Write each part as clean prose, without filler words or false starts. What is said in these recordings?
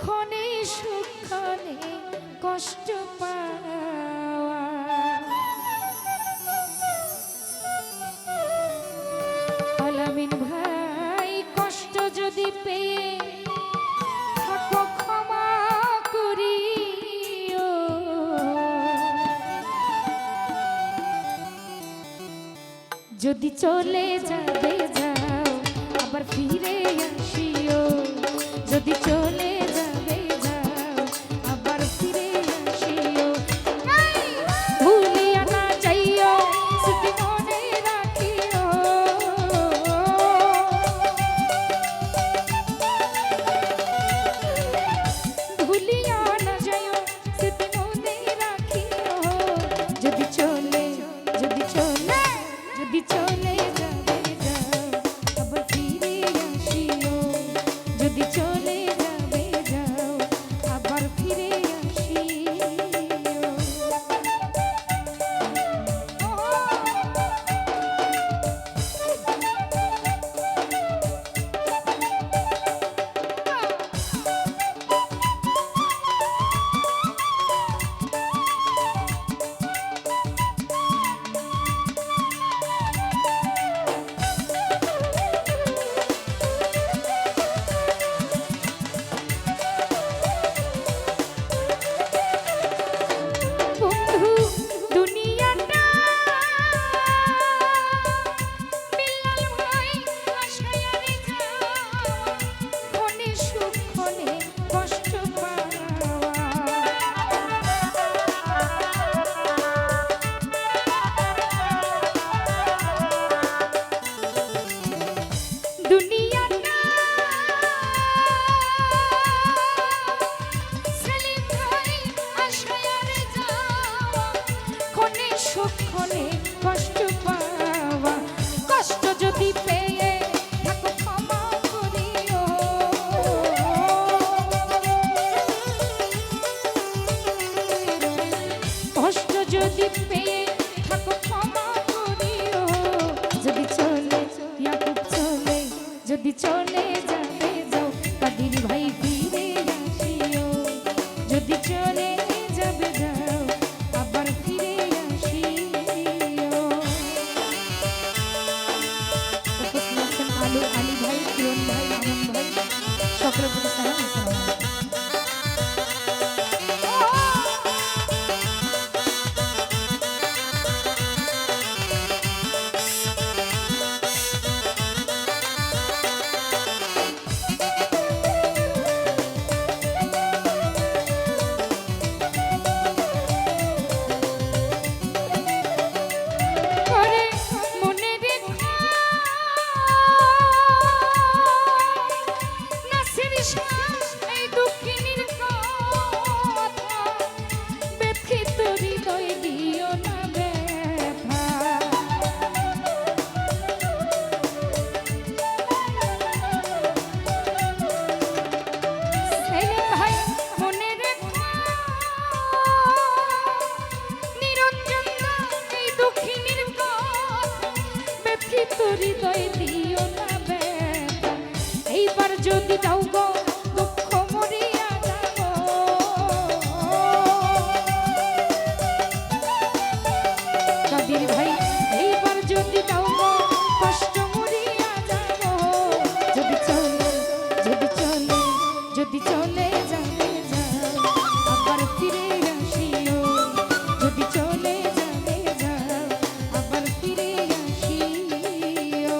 ক্ষণে সুখ ক্ষণে কষ্ট পাওয়া। আলামিন ভাই কষ্ট যদি পেয়ে থাকো ক্ষমা করিও, যদি চলে যাবে যাও আবার ফিরে আসিও, যদি চলে যাবে যাও আবার ফিরে আসিও, ভুলিয়া না যাইও স্মৃতি মনে রাখিও, ভুলিয়া না যাইও স্মৃতি মনে রাখিও, যদি চলে যদি চলে যদি চলে যাবে যাও আবার ফিরে আসিও, যদি চলে যাবে যাও আবার ফিরে আসিও। ক্ষণে কষ্ট পাওয়া, কষ্ট যদি পেয়ে থাকো ক্ষমা করিও, কষ্ট যদি পেয়ে থাকো ক্ষমা করিও, যদি চলে ইয়াকুব চলে যদি চলে যাবে যাও কাদির ভাই ফিরে আসিও, যদি চলে যাবে যাও আবার ফিরে আলু আলী ভাই কিরণ ভাই আনন্দ ভাই সকলের প্রতি সালাম। হৃদয় দিও না ব্যথা, এইবার যদি যাও গো দুঃখ মরিয়া যাব, কাদির ভাই এইবার যদি যাও গো কষ্ট মরিয়া যাব, যদি চলে যদি চলে যদি চলে যাবে যাও আবার ফিরে আসিও, যদি চলে যাবে যাও আবার ফিরে আসিও।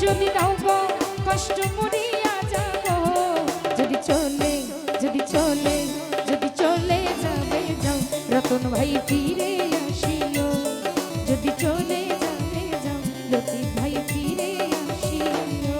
যদি দাও গো কষ্ট মরিয়া যাব যদি চলে যদি চলে যদি চলে যাবে যাও রতন ভাই ফিরে আসিও যদি চলে যাবে যাও লতিফ ভাই ফিরে আসিও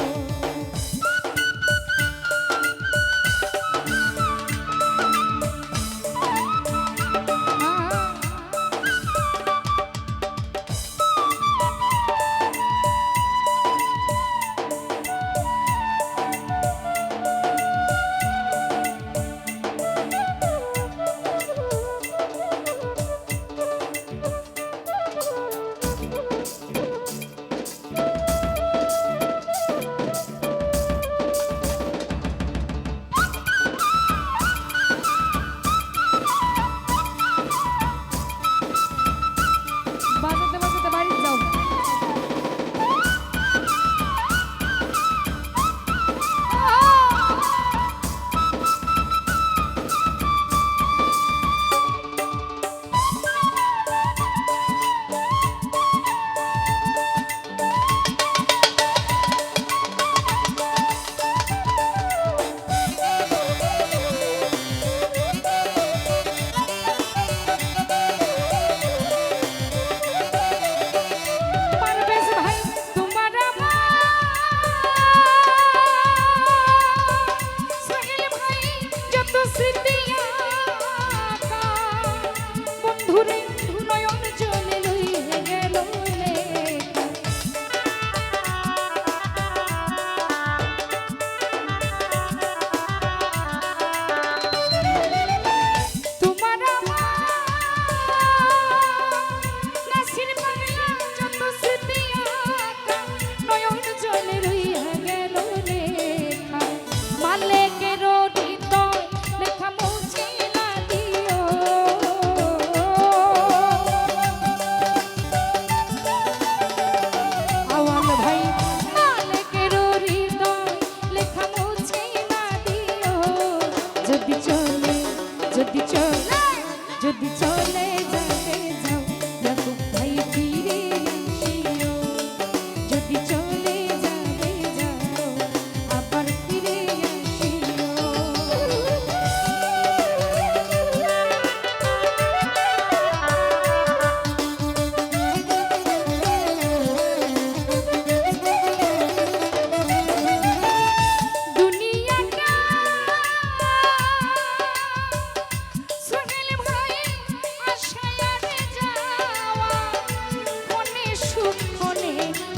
বাজাতে বাজাতে বাড়ি যাও যদি চলে যদি চলে যাবে যাও ইয়াকুব ভাই ফিরে আসিও যদি চলে যাবে যাও আবার ফিরে আসিও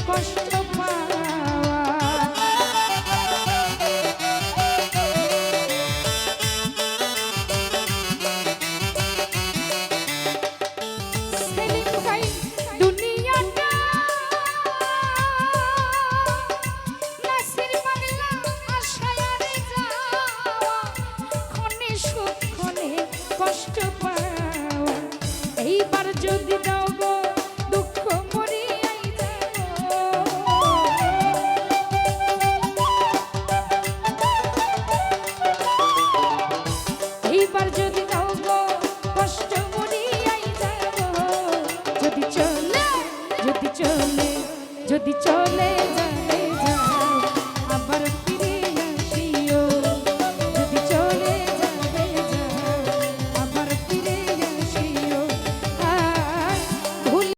কষ্ট পাওয়া সেলিম ভাই দুনিয়াটা নাসির পাগলা আশায় রে যাওয়া ক্ষণে সুখ ক্ষণে কষ্ট পাওয়া এইবার যদি দাও গো দুঃখ মরিয়াই এইবার যদি দাও গো কষ্ট মরিয়াই যাব যদি চলে যদি চলে যদি চলে